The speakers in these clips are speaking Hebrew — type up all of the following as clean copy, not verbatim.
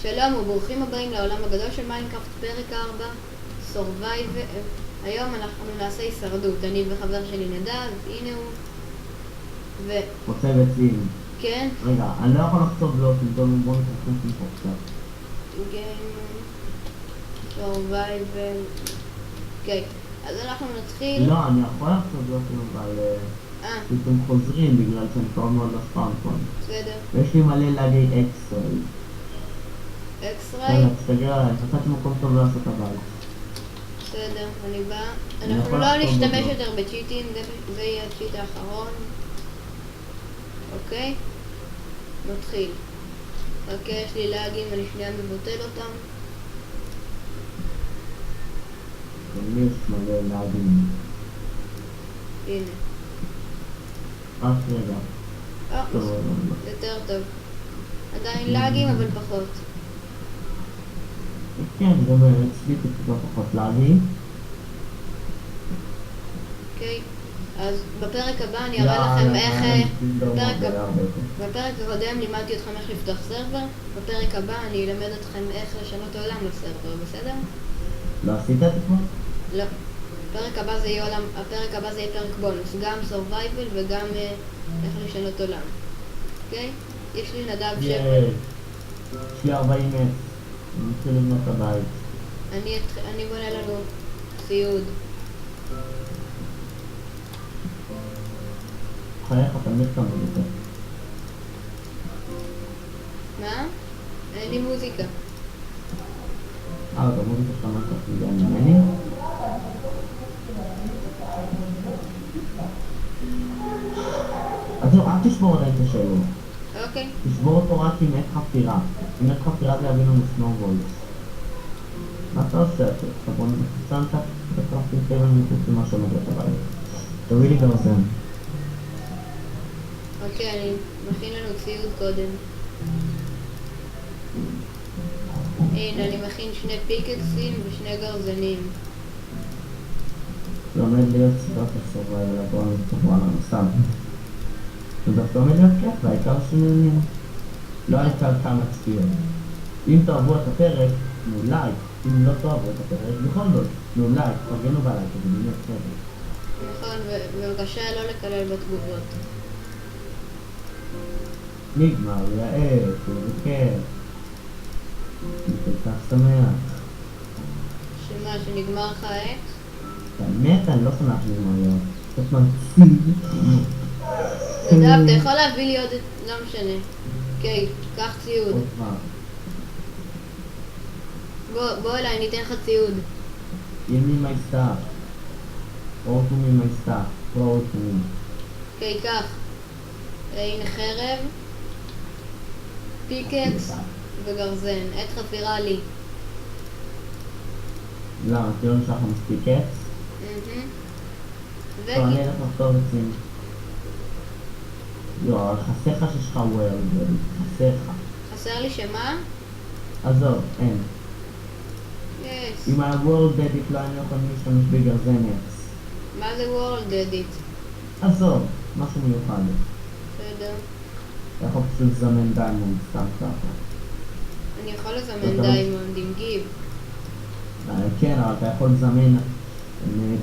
שלום וברוכים הבאים לעולם הגדול של מיינקראפט, פרק 4, Survive. היום אנחנו נעשה הישרדות, אני וחבר שלי נדב, הנה הוא. חוצב עצים. כן? רגע, אני לא יכול לחצוב בלוקים, טוב, בואו נתרחם פה קצת. Game Survival. אוקיי, אז אנחנו נתחיל. לא, אני יכול לחצוב בלוקים, אבל פתאום חוזרים בגלל שהם קרוב מאוד לספאונד פוינט. בסדר. ויש לי מלא לאגי אקסטרי. אקסטרי? תסתגר עליי, מצאתי מקום טוב לעשות הבית. בסדר, אני בא. אני אנחנו יכול לא לחצוב נשתמש בבלוק. יותר בצ'יטים, זה יהיה הצ'יט האחרון. אוקיי? נתחיל. אוקיי, יש לי לאגים, אני שנייה מבוטל אותם. למי יש מלא לאגים? הנה. רק רגע. טוב, יותר טוב. עדיין לאגים, אבל פחות. כן, גם אצלי טיפה פחות לאגים. אוקיי? אז בפרק הבא אני אראה לכם איך... בפרק הקודם לימדתי אתכם איך לפתוח סרבר. בפרק הבא אני אלמד אתכם איך לשנות עולם לסרבר, בסדר? לא עשית את זה כבר? לא. הפרק הבא זה יהיה פרק בונוס, גם survival וגם איך לשנות עולם. אוקיי? יש לי נדב יש לי 40 מטר. אני מתחיל לבנות את הבית. אני בונה לנו ציוד. חייך תמיד כמה יותר. מה? אין לי מוזיקה. אתה מוזיקה שלך משהו אחרי ממני? אז לא, אל תשבור עדיין את השאלות. אוקיי. תשבור אותו רק עם עת חפירה. עם עת חפירה זה יביא לנו סנובולד. מה אתה עושה? אתה בונה בחצנת? אתה קרפתי כיוון מחוץ למה שעומד את הבית. תביא לי גרזן. אוקיי, אני מכין לנו ציוד קודם. הנה, אני מכין 2 פיקקסים ו2 גרזנים. זה עומד להיות סדרת הסובה, אבל בואו נתקבוע לנו סתם. זה דווקא עומד להיות כיף, והעיקר שנהנים. לא העיקר כמה צפיות. אם תאהבו את הפרק, תנו לייק. אם לא תאהבו את הפרק, בכל זאת, תנו לייק, תפרגנו בלייק, זה באמת פרק. נכון, ובבקשה לא לקלל בתגובות. נגמר, יעץ, וכיף. אני כל כך שמח. שמה, שנגמר לך העץ? באמת, אני לא שמח שנגמר להיות. קצת מרציד. נדב, אתה יכול להביא לי עוד... לא משנה. אוקיי, קח ציוד. עוד פעם. בוא אליי, אני אתן לך ציוד. Give me my stuff. Throw to me my stuff. Throw to me. אוקיי, קח. הנה חרב, פיקקס וגרזן. עת חפירה לי. למה? תראו נשאר לך מספיק עץ? טוב, אני אלך לחתוב עצים. לא, חסר לך שיש לך וורד, חסר לך. חסר לי שמה? עזוב, אין. יס. אם היה וורד אדיט לא היינו יכולים להשתמש בגרזן עץ. מה זה World Edit? עזוב, משהו מיוחד. בסדר. אתה יכול פשוט לזמן דיימונד סתם ככה. אני יכול לזמן דיימונד עם גיב. כן, אבל אתה יכול לזמן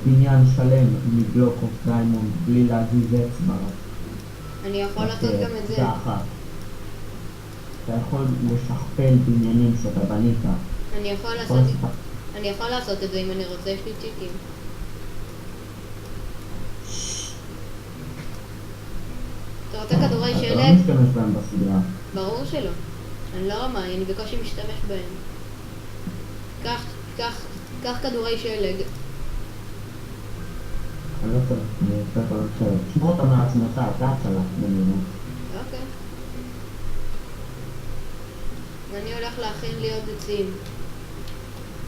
בניין שלם מבלוק אוף דיימונד בלי להזיז אצבע. אני יכול לעשות גם את זה. ככה. אתה יכול לשכפל בניינים שאתה בנית. אני יכול לעשות את זה אם אני רוצה, יש לי צ'יטים. אתה רוצה כדורי שלג? אתה לא משתמש בהם בסדרה. ברור שלא. אני לא רמה, אני בקושי משתמש בהם. קח כדורי שלג. אני לא צריך, אני צריך עוד שלג. תשמור אותם לעצמך, אתה הצלח בנינו. אוקיי. ואני הולך להכין לי עוד עצים.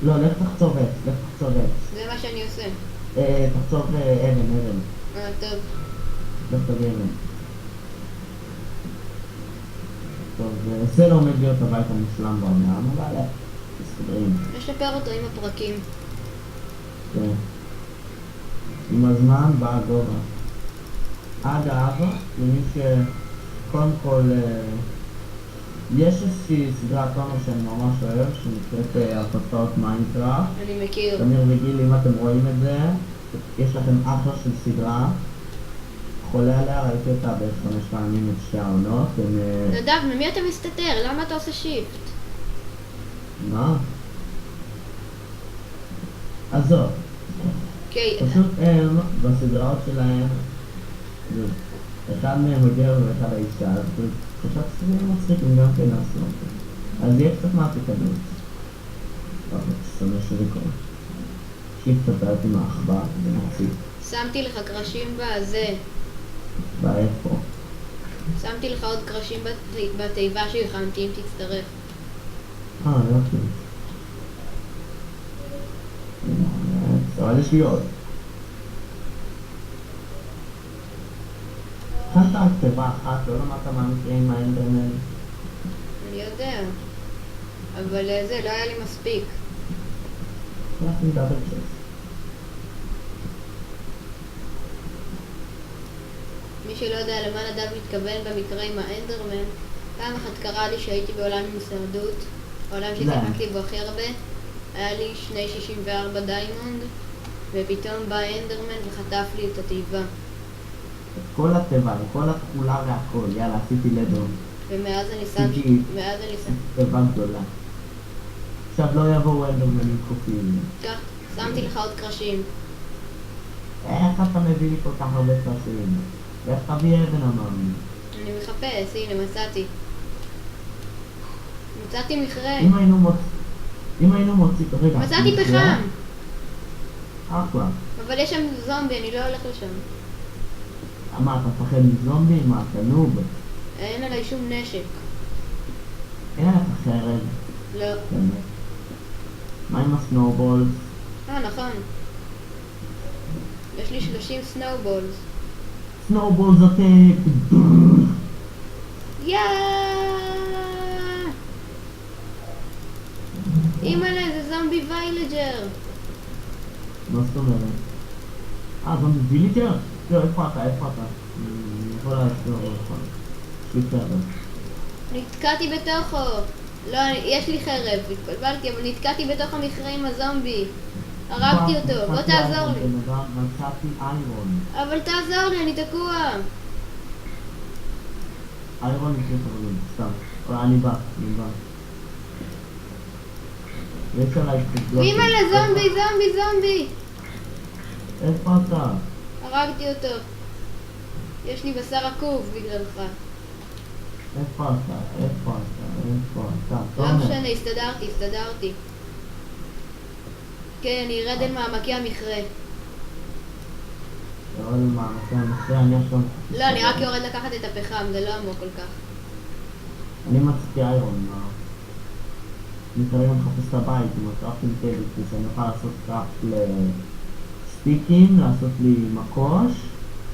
לא, לך תחצוב עץ, זה מה שאני עושה. תחצוב אבן. טוב. לך תביא אבן. טוב, זה לא עומד להיות הבית המושלם בעולם, אבל מסתדרים. נשפר אותו עם הפרקים. כן. עם הזמן בא הגובה. אגב, למי שקודם כל יש איזושהי סדרת תומר שאני ממש אוהב, שנקראת הפצות מיינקראפט. אני מכיר. תמיר וגיל, אם אתם רואים את זה, יש לכם אחלה של סדרה. חולה עליה, ראיתי אותה בערך 5 פעמים את שתי העונות. נדב, ממי אתה מסתתר? למה אתה עושה שיפט? מה? עזוב. אוקיי, פשוט הם, בסדרות שלהם, אחד מהם מגיע ואחד האישה, אז חשבתי שזה יהיה מצחיק, הם גם כן עשו אותו. אז יהיה קצת מהפיקדות. אבל שונא שזה קורה. שיפט אותה עם העכבר, זה מצחיק. שמתי לך קרשים בזה. באיפה? שמתי לך עוד קרשים בתיבה שהכנתי אם תצטרך. יופי. אבל יש לי עוד. הכנת על כתיבה אחת, לא למדת מה מקרה עם האנדרמן. אני יודע. אבל זה לא היה לי מספיק. הלכתי עם דאבל צ'ס. מי שלא יודע למה נדב מתכוון במקרה עם האנדרמן, פעם אחת קרה לי שהייתי בעולם עם הישרדות, העולם ששיחקתי בו הכי הרבה, היה לי 264 דיימונד, ופתאום בא האנדרמן וחטף לי את התיבה. את כל התיבה, את כל התכולה והכל, יאללה, עשיתי לדום. ומאז אני שם... תיבה גדולה. עכשיו לא יבואו אנדרמנים קופים. כך, שמתי לך עוד קרשים. איך אתה מביא לי כל כך הרבה קרשים? איך תביא אבן אמרנו? אני מחפש, הנה מצאתי. מצאתי מכרה. אם היינו מוצאים... רגע, מצאתי פחם! אחלה. אבל יש שם זומבי, אני לא הולך לשם. מה, אתה מפחד מזומבים? מה, אתה נוב? אין עליי שום נשק. אין לך חרב. לא. באמת. מה עם הסנואובולס? נכון. יש לי 30 סנואובולס. סנואובולס אטק! אימא'לה, זה זומבי ויילג'ר. מה זאת אומרת? זומבי ויליג'ר? לא, איפה אתה? אני יכול להסתכל אותך. יש לי חרב. נתקעתי בתוכו. לא, יש לי חרב, התבלבלתי, אבל נתקעתי בתוך המכרה עם הזומבי. הרגתי אותו, בוא תעזור לי. מצאתי איירון. אבל תעזור לי, אני תקוע. איירון נקרא חברים, סתם. אני בא. יש עליי תגלות. אימא'לה, זומבי! איפה אתה? הרגתי אותו. יש לי בשר עקוב בגללך. איפה אתה? לא משנה, הסתדרתי. כן, אני ארד אל מעמקי המכרה. יורד אל מעמקי המכרה, אני עכשיו... לא, אני רק יורד לקחת את הפחם, זה לא עמוק כל כך. אני מצאתי איירון, מה? אני כרגע מחפש את הבית עם הקראפטינג טייבל, כדי שאני אוכל לעשות קראפט לסטיקים, לעשות לי מקוש,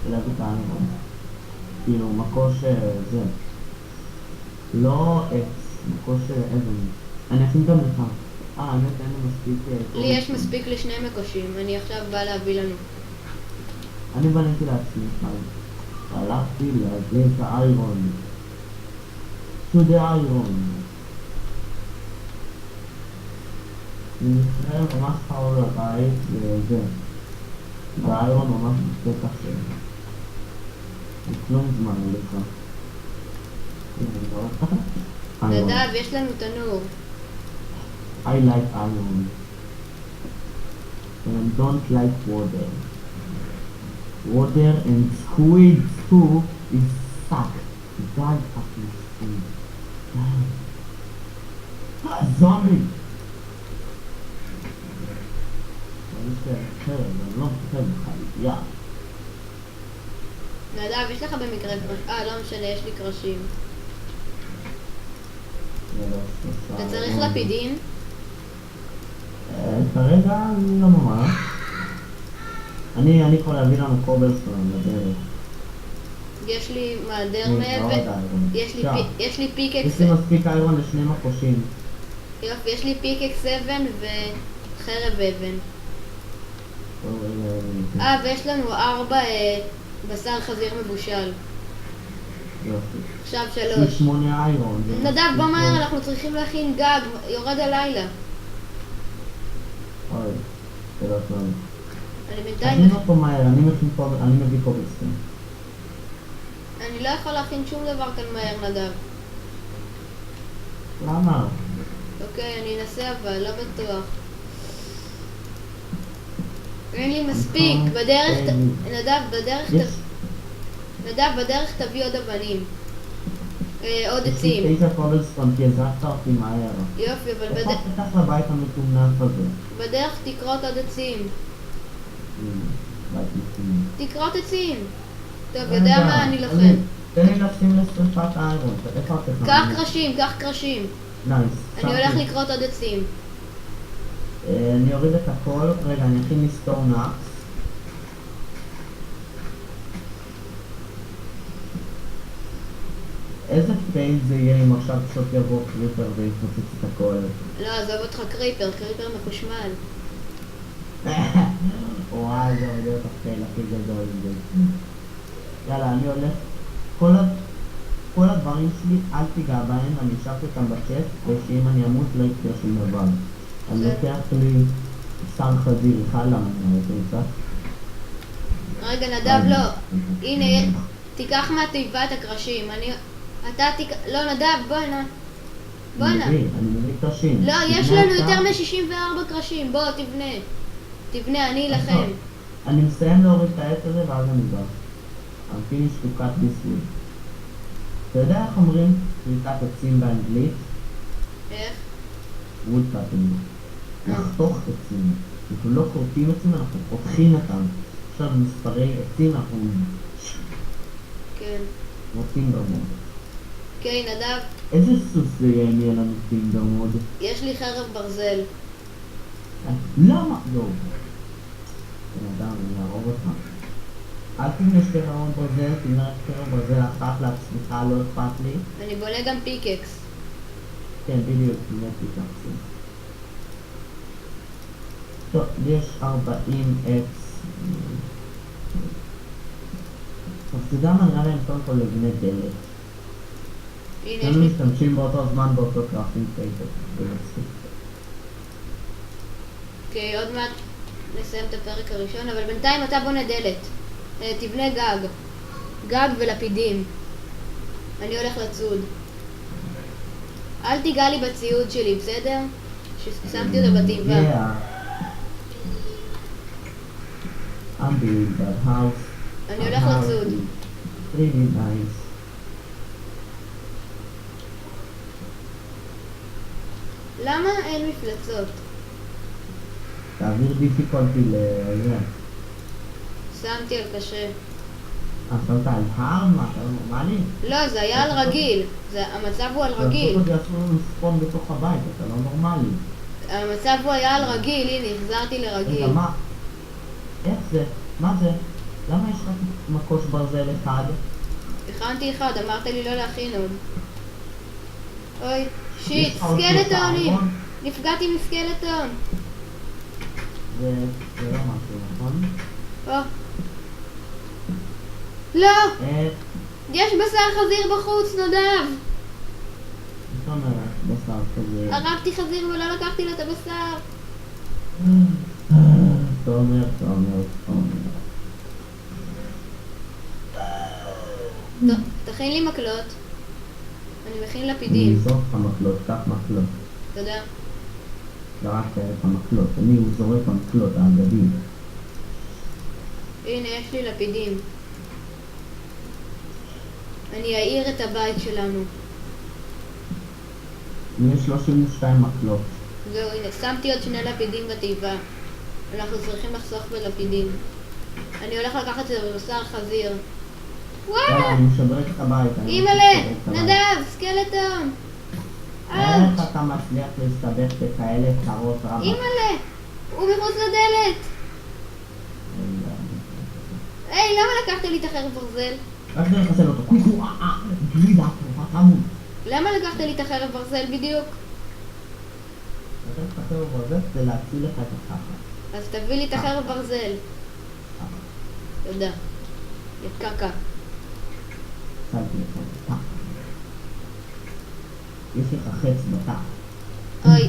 ולהביא את האיירון. כאילו, מקוש זה. לא עץ, מקוש אבן. אני אשים גם לך. האמת אין לי מספיק... לי יש מספיק לשני מקושים, אני עכשיו בא להביא לנו. אני בניתי לעצמי חיים. הלכתי להביא את האיירון. to the iron. אני מתחיל ממש קרוב לבית וזה. והאיירון ממש בפתח שלו. וכלום זמן עליך. נדב, יש לנו תנור. I like iron. And don't like water. Water and squid too is suck. Die fucking squid. Die. Zombie! אני לא מפחד בחיה. נדב, יש לך במקרה קרש... לא משנה, יש לי קרשים. אתה צריך לפידים? כרגע לא ממש. אני יכול להביא לנו קובלסטון לדרך. יש לי מעדר מאבן. יש לי פיקקס. יש לי מספיק איירון לשני מקושים. יופי, יש לי פיקקס אבן וחרב אבן. ויש ויש לנו 4 בשר חזיר מבושל. יופי. עכשיו יש 3. 8 איירון. נדב, בוא מהר, אנחנו צריכים להכין גג, יורד הלילה. אוי, זה לא טוב. אני בינתיים... תכין אותו מהר, אני מביא קובלסטון. אני לא יכול להכין שום דבר כאן מהר, נדב. למה? אוקיי, אני אנסה אבל, לא בטוח. אין לי מספיק, בדרך... נדב, בדרך תביא עוד אבנים. עוד עצים. יש לי 9 קובלסטון, כי הזרקת אותי מהר. יופי, אבל איפה תיקח לבית המטומנף הזה? בדרך תקרות עוד עצים. בית מטומנף. תקרות עצים. טוב, יודע מה? אני לוחם. תן לי לשים לשריפת האיירון. איפה הפחם? קח קרשים. נייס. אני הולך לקרות עוד עצים. אני אוריד את הכל. רגע, אני אכין לי סטון אקס. איזה פייל זה יהיה אם עכשיו פשוט יבוא קריפר ויפוצץ את הכל? לא, עזוב אותך קריפר מחושמל. וואי, זה הוריד את הפייל הכי גדול. יאללה, אני הולך. כל הדברים שלי, אל תיגע בהם, אני אשארתי אותם בצ'סט, ושאם אני אמות לא יקרה שום דבר. אני לוקח לי שר חזיר אחד, למה אני רוצה? רגע, נדב, לא. הנה, תיקח מהתיבה את הקרשים. לא, נדב, בוא הנה. אני מביא קרשים. לא, יש לנו יותר מ-64 קרשים. בוא, תבנה, אני אלחם. אני מסיים להוריד את העץ הזה ואז אני בא. I'm finished to cut this wood. אתה יודע איך אומרים כריתת עצים באנגלית? איך? wood cutting. לחתוך עצים. אנחנו לא כורתים עצים, אנחנו חותכים אותם. עכשיו מספרי עצים אנחנו... כן. רוצים ברמוד. אוקיי, נדב. איזה סוס זה יהיה אם יהיה לנו טינדר מוד? יש לי חרב ברזל. למה? לא. בן אדם, אני אהרוג אותך. אל תבנה שתי חרבות ברזל, תבנה רק חרב ברזל אחת לעצמך, לא אכפת לי. אני בונה גם פיקקס. כן, בדיוק, תבנה פיקקסים. טוב, יש 40 עץ. טוב, אתה יודע מה נראה להם קודם כל לבנה דלת. אנחנו משתמשים באותו זמן באותו קראפטינג פייפר. אוקיי, עוד מעט נסיים את הפרק הראשון, אבל בינתיים אתה בונה דלת. תבנה גג ולפידים. אני הולך לצוד. אל תיגע לי בציוד שלי, בסדר? ששמתי אותו בתיבה. I'm building that house. אני הולך לצוד. Really nice. למה אין מפלצות? תעביר דיפיקולטי לזה. שמתי על קשה. שמת על הר? מה, אתה לא נורמלי? לא, זה היה על רגיל. המצב הוא על רגיל. זה יעשו לנו ספון בתוך הבית, אתה לא נורמלי. המצב הוא היה על רגיל, הנה, החזרתי לרגיל. רגע, מה? איך זה? מה זה? למה יש לך מקוש ברזל אחד? הכנתי אחד, אמרת לי לא להכין עוד. אוי, שיט, סקלטונים! נפגעתי מסקלטון. זה לא משהו, נכון? לא! יש בשר חזיר בחוץ, נדב! זאת אומרת, בשר חזיר. הרגתי חזיר ולא לקחתי לו את הבשר. תומר. תכין לי מקלות. אני מכין אני לפידים. אזרוק לך מקלות, קח מקלות. תודה. זרקת את המקלות, הוא זורק המקלות, האגדים. הנה, יש לי לפידים. אני אעיר את הבית שלנו. יש 32 מקלות. זהו, הנה, שמתי עוד 2 לפידים בתיבה. אנחנו צריכים לחסוך בלפידים. אני הולך לקחת את זה בבשר חזיר. וואו! אני משדרג את הבית. אימא'לה! נדב! סקלטון! איך אתה מצליח להסתבך בכאלה קרות רבה? אימא'לה! הוא מחוץ לדלת! היי, למה לקחת לי את החרב ברזל? רק זה לחסל אותו. קוקו, גלידה, חמוד. למה לקחת לי את החרב ברזל בדיוק? לתת את החרב ברזל זה להציל לך את החרב. אז תביא לי את החרב ברזל. תודה. את קקה. שמתי לך בתא. יש לך חץ בתא. אוי.